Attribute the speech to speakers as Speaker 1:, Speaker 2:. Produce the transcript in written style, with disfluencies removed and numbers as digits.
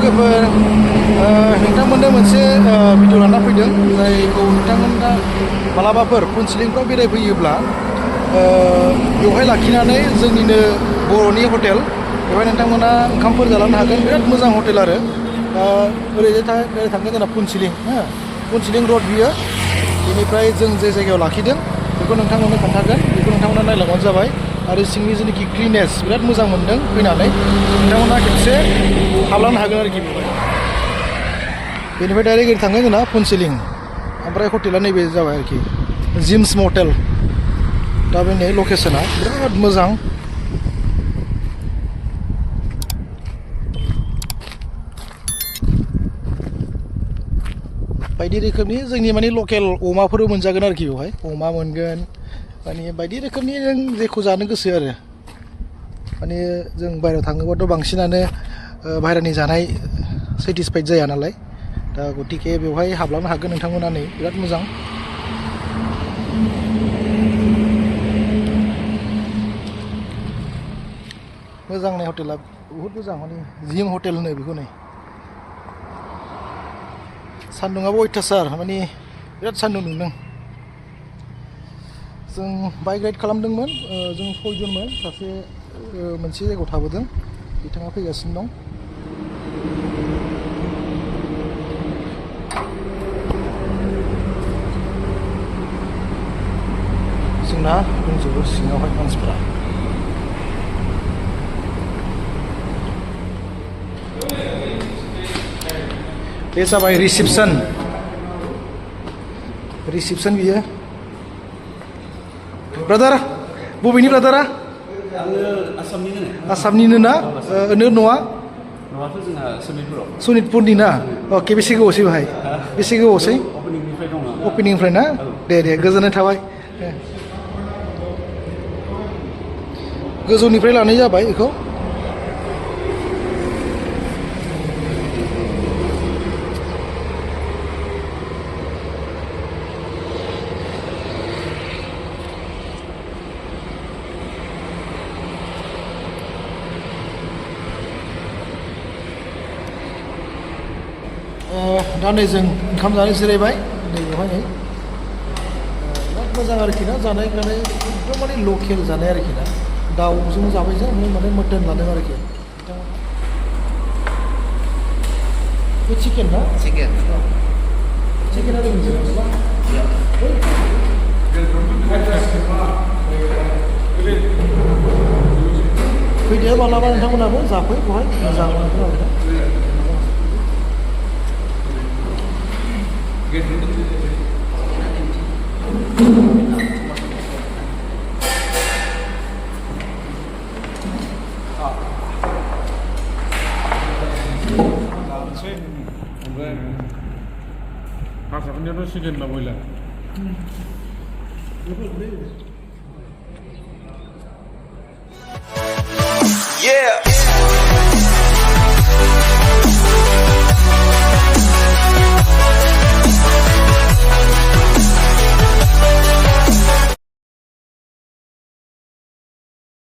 Speaker 1: लोगोफोर नोंथांमोननो मोनसे भिडिअ लाना फैदों जायखौ नोंथांमोना मालाबाफोर फुनसिलिंफ्राव बेरायफैयोब्ला बेवहाय लाखिनानै जोंनिनो बर'नि हटेल बेवहाय नोंथांमोना ओंखामफोर जालांनो हागोन बिराद मोजां हटेल आरो ओरैजाय थांगोन जोंना फुनसिलिं फुनसिलिं रड बियो बेनिफ्राय जों जे जायगायाव लाखिदों बेखौ नोंथांमोननो खोन्थागोन बेखौ नोंथांमोना नायलांबानो जाबाय आरो सिंनि जेनाखि क्लिनेस बिराद मोजां मोनदों फैनानै नोंथांमोना खेबसे हाबलांनो हागोन आरोखि बेनिफ्राय डाइरेक्ट ओरै थांगोन जोंना फुनसिलिं ओमफ्राय हटेला नैबे जाबाय आरोखि जिम्स मटेल दा बे नै लकेसना बिराद मोजां बायदि रोखोमनि जोंनि माने लकेल अमाफोरबो मोनजागोन आरोखि बेवहाय अमा मोनगोन माने बायदि रोखोमनि नों जेखौ जानो गोसो आरो माने जों बाहेरायाव थाङोबाथ' बांसिनानो बाहेरानि जानाय सेटिसफाइड जाया नालाय दा गतिके बेवहाय हाबलांनो हागोन नोंथांमोना नै बिराद मोजां मोजां नै हटेला बहुद मोजां माने जिम हटेल होनो बेखौ नै सान्दुङाबो अयथासार माने बिराद सान्दुं दुंदों जों बाइक राइड खालामदोंमोन जों 6 जनमोन सासे मोनसे जायगायाव थाबोदों बिथाङा फैगासिनो दं जोंना दंजोबो सिङावहाय मानसिफोरा बे जाबाय रिसिपसन बियो ब्रादार बबेनि ब्रादारा आसामनिनो ना न'आ सनितपुरनि ना अके बेसे गोबावसै बेहाय बेसे गोबावसै अपेनिंनिफ्राय ना दे गोजोननाय थाबाय गोजौनिफ्राय लानाय जाबाय बेखौ दा नै जों ओंखाम जानो जिरायबाय नै बेवहाय नै बिराद मोजां आरोखि ना जानाय एकदम माने लकेल जानाय आरोखि ना दाउजों जाबाय जों माने मटन लादों आरोखि बे चिकेन ना चिकेन आरो फैदो मालाबा नोंथांमोनाबो जाफै बेवहाय मोजां मोनगोन आरो
Speaker 2: हारसाफोरनियाथ' चिकेन ना बयलार
Speaker 3: Yeah.